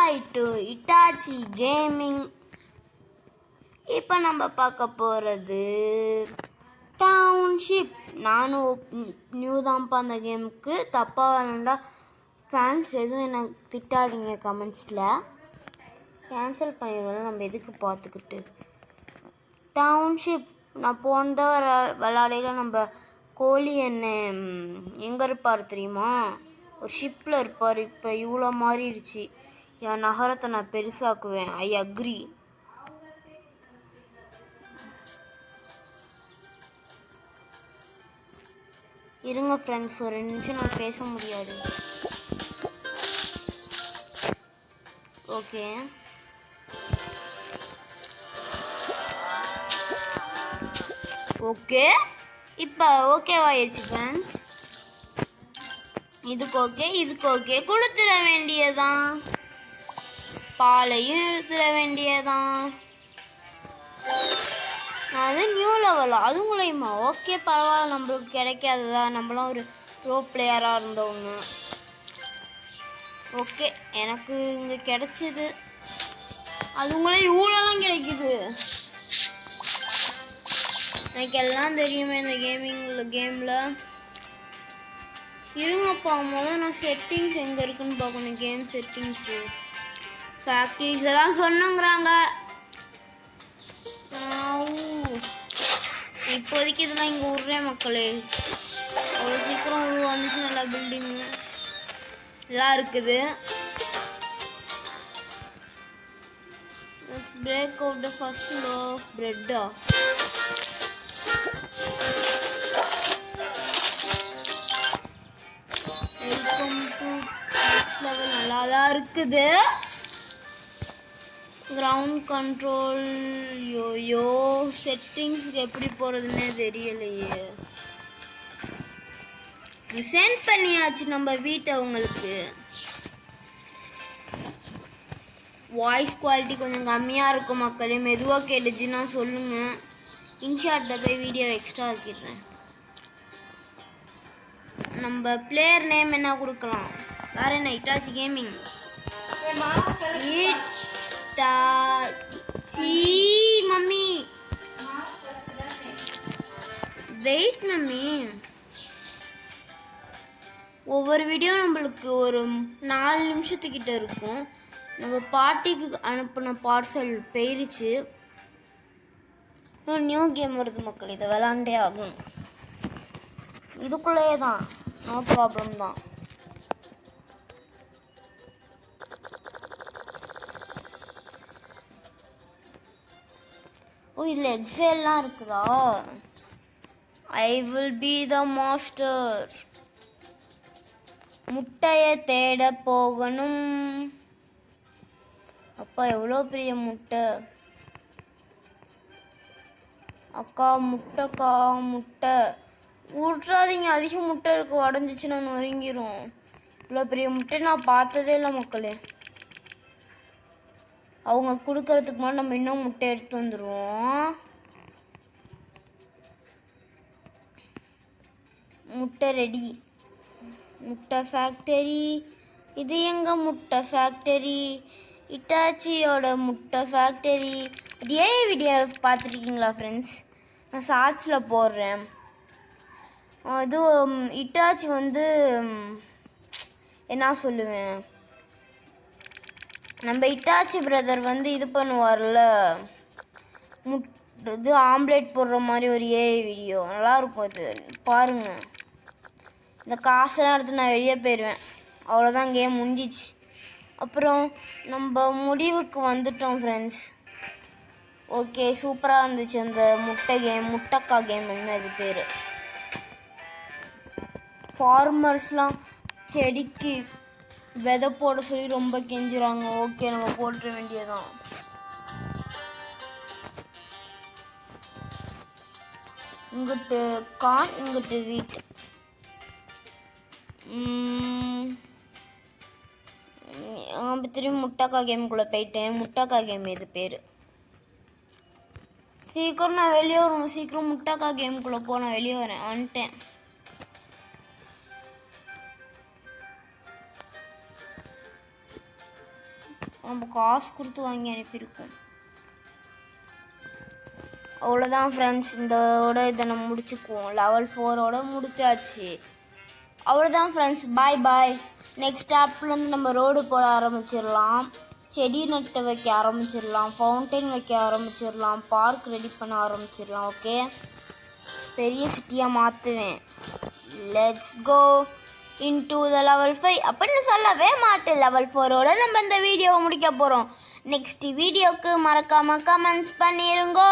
Hi to Itachi gaming. இப்போ நம்ம பார்க்க போகிறது டவுன்ஷிப். நானும் நியூ தான்ப்பா அந்த கேமுக்கு. தப்பாக வேணுண்டா ஃபேன்ஸ் எதுவும் எனக்கு திட்டாதீங்க கமெண்ட்ஸில். கேன்சல் பண்ணிடுவோம். நம்ம எதுக்கு பார்த்துக்கிட்டு. டவுன்ஷிப் நான் போனத விளாடையில் நம்ம கோழி என்ன எங்கே இருப்பார் தெரியுமா? ஒரு ஷிப்பில் இருப்பார். இப்போ இவ்வளோ மாறிடுச்சு. என் நகரத்தை நான் பெருசாக்குவேன். I agree. இருங்க ஃப்ரெண்ட்ஸ், ஒரு 2 நிமிஷம் நான் பேச முடியாது. ஓகே, ஓகே இப்போ ஓகேவாயிருச்சு ஃப்ரெண்ட்ஸ். இதுக்கு ஓகே, இதுக்கு ஓகே கொடுத்துட வேண்டியதான். பாலையும் எடுத்துட வேண்டியதான். அது நியூ லெவலா? அதுங்களையுமா? ஓகே பரவாயில்ல, நம்மளுக்கு கிடைக்காததா? நம்மளாம் ஒரு ப்ரோ பிளேயராக இருந்தவங்க. ஓகே, எனக்கு இங்கே கிடைச்சிது. அதுங்களே இவ்வளோலாம் கிடைக்குது. எனக்கு எல்லாம் தெரியுமே இந்த கேமில். இருங்கப்பா, முதல் நான் செட்டிங்ஸ் எங்கே இருக்குன்னு பார்க்கணும். கேம் செட்டிங்ஸு ஃபேக்ட்ரிஸ் எல்லாம் சொன்னங்கிறாங்க. இப்போதைக்கு இதெல்லாம் இங்கே விட்றேன் மக்களே. அவ்வளோ சீக்கிரம் வந்துச்சு. நல்லா பில்டிங்கு எல்லாம் இருக்குது. Break out the first loaf of பிரெட்டா? Welcome to next level. நல்லா தான் இருக்குது. கிரவுண்ட் கண்ட்ரோல் யோயோ செட்டிங்ஸ்க்கு எப்படி போகிறதுன்னே தெரியலையே. சென்ட் பண்ணியாச்சு நம்ம வீட்டை உங்களுக்கு. வாய்ஸ் குவாலிட்டி கொஞ்சம் கம்மியாக இருக்கும் மக்களே. மெதுவாக கேட்டுச்சுன்னா சொல்லுங்கள். இன்ஷாட்டில் போய் வீடியோ எக்ஸ்ட்ரா ஆக்கிடுறேன். நம்ம பிளேயர் நேம் என்ன கொடுக்கலாம்? வேறு என்ன? Itachi gaming. Mummy wait mummy. ஒவ்வொரு வீடியோ நம்மளுக்கு ஒரு 4 நிமிஷத்துக்கிட்ட இருக்கும். நம்ம பாட்டிக்கு அனுப்பின பார்சல் போயிருச்சு. நியூ கேம் வருது மக்கள். இதை விளாண்டே ஆகும். இதுக்குள்ளேயே தான், நோ ப்ராப்ளம் தான். ஓ, இதில் எக்ஸெல்லாம் இருக்குதா? I will be the master. முட்டையை தேட போகணும். அப்பா எவ்வளோ பெரிய முட்டை. அக்கா முட்டைக்கா முட்டை விட்றாதீங்க. அதிக முட்டை இருக்குது. உடஞ்சிச்சுன்னா நொறுங்கிரும். இவ்வளோ பெரிய முட்டை நான் பார்த்ததே இல்லை மக்களே. அவங்க கொடுக்கறதுக்கு முன்னாடி நம்ம இன்னும் முட்டை எடுத்து வந்துடுவோம். முட்டை ரெடி. முட்டை ஃபேக்டரி. இது எங்க முட்டை ஃபேக்டரி? இட்டாச்சியோட முட்டை ஃபேக்டரி. வீடியோ பார்த்துருக்கீங்களா ஃப்ரெண்ட்ஸ்? நான் ஷார்ட்ஸில் போடுறேன். இது இட்டாச்சி வந்து என்ன சொல்லுவேன், நம்ம இட்டாச்சி பிரதர் வந்து இது பண்ணுவார்ல, இது ஆம்லேட் போடுற மாதிரி ஒரு வீடியோ நல்லாயிருக்கும். அது பாருங்கள். இந்த காசெல்லாம் எடுத்து நான் வெளியே போயிடுவேன். அவ்வளோதான், கேம் முடிஞ்சிச்சு. அப்புறம் நம்ம முடிவுக்கு வந்துட்டோம் ஃப்ரெண்ட்ஸ். ஓகே, சூப்பராக இருந்துச்சு அந்த முட்டை கேம். முட்டைக்கா கேம் என்ன அது பேர். ஃபார்மர்ஸ்லாம் செடிக்கு விதை போட சொல்லி ரொம்ப கெஞ்சுறாங்க. ஓகே, நம்ம போட்டுற வேண்டியதான். இங்கிட்டு கான், இங்கிட்டு வீட். திரும்பி முட்டைக்கா கேமுக்குள்ளே போயிட்டேன். முட்டைக்கா கேம் இது பேர். சீக்கிரம் நான் வெளியே வரணும். சீக்கிரம் முட்டைக்கா கேமுக்குள்ளே போ. நான் வெளியே வரேன். வந்துட்டேன். நம்ம காசு கொடுத்து வாங்கி அனுப்பியிருக்கோம். அவ்வளோதான் ஃப்ரெண்ட்ஸ், இதோட இதை நம்ம முடிச்சுக்குவோம். லெவல் 4ஓட முடிச்சாச்சு. அவ்வளோதான் ஃப்ரெண்ட்ஸ், பாய் பாய். நெக்ஸ்ட் ஆப்லேருந்து நம்ம ரோடு போட ஆரம்பிச்சிடலாம், செடி நட்டு வைக்க ஆரம்பிச்சிடலாம், ஃபவுண்டைன் வைக்க ஆரம்பிச்சிடலாம், பார்க் ரெடி பண்ண ஆரம்பிச்சிடலாம். ஓகே, பெரிய சிட்டியாக மாற்றுவேன். Let's go into the level 5 அப்படின்னு சொல்லவே மாட்டேன். லெவல் 4ஓட நம்ம இந்த வீடியோவை முடிக்க போகிறோம். நெக்ஸ்ட் வீடியோவுக்கு மறக்காமல் கமெண்ட்ஸ் பண்ணிருங்கோ.